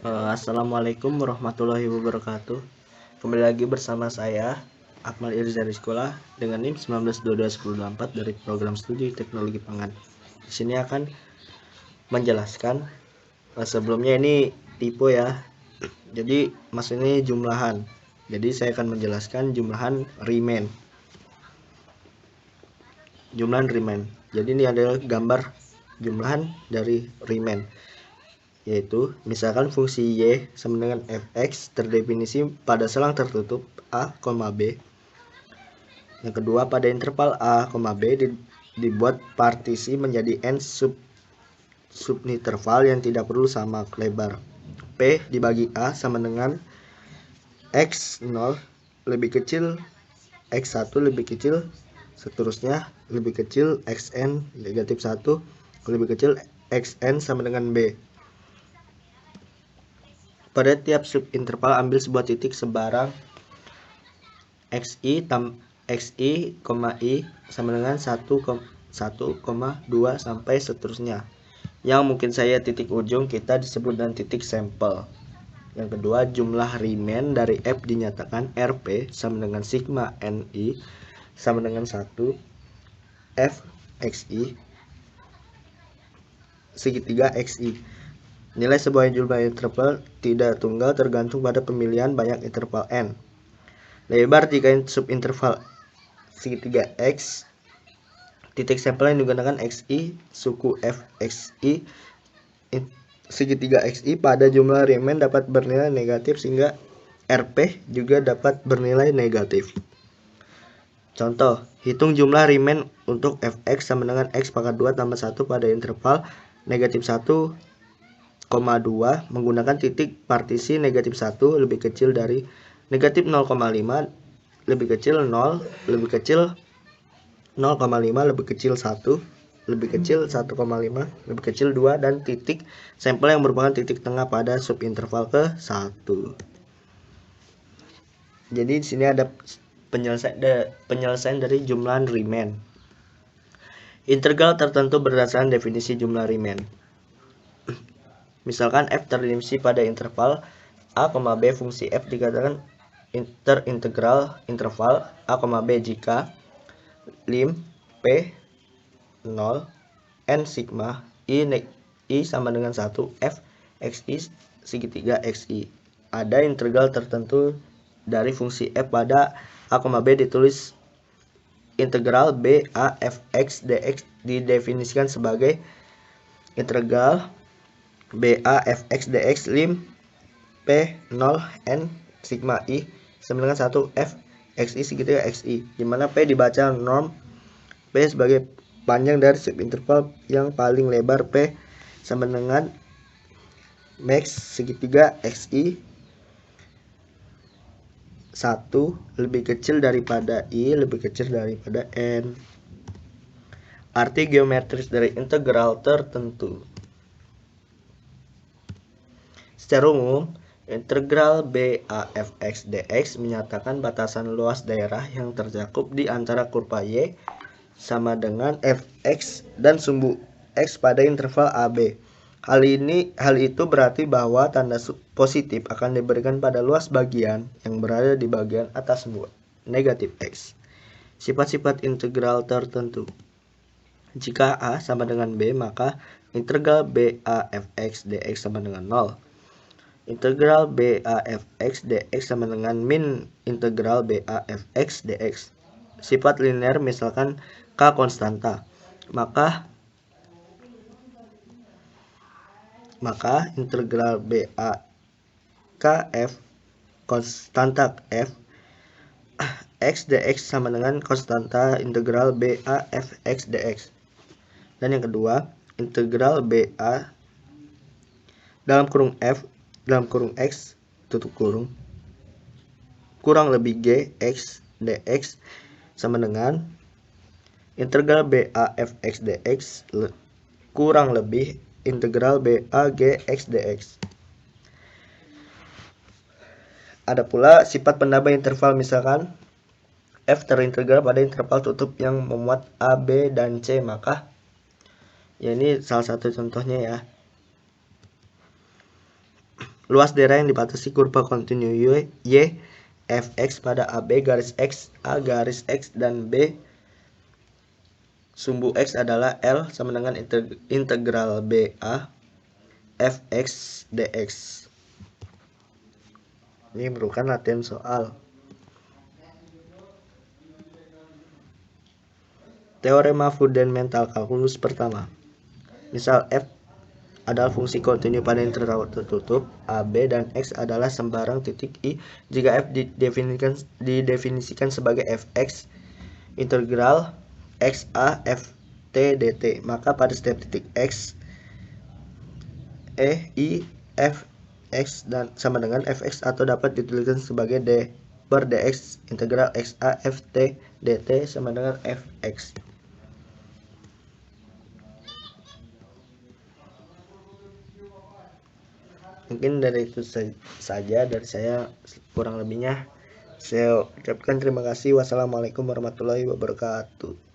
Assalamualaikum warahmatullahi wabarakatuh. Kembali lagi bersama saya Akmal Irza Rizkola dengan NIM 19221024 dari program studi teknologi pangan. Di sini akan menjelaskan sebelumnya ini tipe ya. Jadi maksudnya jumlahan. Jadi saya akan menjelaskan jumlahan remain. Jadi ini adalah gambar jumlahan dari remain. Yaitu misalkan fungsi y sama dengan fx terdefinisi pada selang tertutup a, b. Yang kedua, pada interval a, b dibuat partisi menjadi n subinterval yang tidak perlu sama lebar. P dibagi a sama dengan x0 lebih kecil x1 lebih kecil seterusnya lebih kecil xn negatif 1 lebih kecil xn sama dengan b. Pada tiap subinterval ambil sebuah titik sebarang xi, i sama dengan 1,2 sampai seterusnya. Yang mungkin saya titik ujung kita disebut dengan titik sampel. Yang kedua, jumlah remain dari F dinyatakan Rp sama dengan sigma Ni sama dengan 1 F Xi segitiga Xi. Nilai sebuah jumlah interval tidak tunggal tergantung pada pemilihan banyak interval n. Lebar jika subinterval segitiga X, titik sampel yang digunakan Xi, suku F Xi, segitiga Xi pada jumlah remain dapat bernilai negatif sehingga Rp juga dapat bernilai negatif. Contoh, hitung jumlah remain untuk Fx sama dengan X pangkat 2 tambah 1 pada interval negatif 1,2 menggunakan titik partisi negatif 1 lebih kecil dari negatif 0,5 lebih kecil 0 lebih kecil 0,5 lebih kecil 1 lebih kecil 1,5 lebih kecil 2 dan titik sampel yang merupakan titik tengah pada subinterval ke-1. Jadi di sini ada penyelesaian dari jumlah remain. Integral tertentu berdasarkan definisi jumlah remain. Misalkan f terdefinisi pada interval a, b fungsi f dikatakan interintegral interval a, b jika lim p 0 n sigma i sama dengan 1 f xi segitiga xi. Ada integral tertentu dari fungsi f pada a, b ditulis integral b a f x dx didefinisikan sebagai integral b a f x dx lim p 0 n sigma i sama dengan 1 f xi segitiga xi, di mana p dibaca norm p sebagai panjang dari subinterval yang paling lebar p sama dengan max segitiga xi 1 lebih kecil daripada i lebih kecil daripada n. Arti geometris dari integral tertentu. Secara umum, integral b a f x dx menyatakan batasan luas daerah yang tercakup di antara kurva y sama dengan fx dan sumbu x pada interval AB. Hal itu berarti bahwa tanda positif akan diberikan pada luas bagian yang berada di bagian atas sumbu negatif x. Sifat-sifat integral tertentu. Jika a sama dengan b, maka integral b a f x dx sama dengan 0. Integral b a f x dx sama dengan min integral b a f x dx. Sifat linear misalkan k konstanta, maka integral b a k f konstanta f x dx sama dengan konstanta integral b a f x dx. Dan yang kedua, integral b a dalam kurung f dalam kurung x tutup kurung kurang lebih g x dx sama dengan integral b a f x dx kurang lebih integral b a g x dx. Ada pula sifat penambah interval, misalkan f terintegral pada interval tutup yang memuat a, b, dan c, maka ya ini salah satu contohnya ya. luas daerah yang dibatasi kurva kontinu Y fx pada AB garis X, A garis X, dan B sumbu X adalah L sama dengan integral BA fx dx. Ini merupakan latihan soal. Teorema fundamental kalkulus pertama. Misal f adalah fungsi kontinu pada interval tertutup, AB dan X adalah sembarang titik I. Jika f didefinisikan sebagai fx integral XA ft dt, maka pada setiap titik X, I, f x dan sama dengan fx atau dapat dituliskan sebagai d per dx integral XA ft dt sama dengan fx. Mungkin dari itu saja dari saya, kurang lebihnya saya ucapkan terima kasih. Wassalamualaikum warahmatullahi wabarakatuh.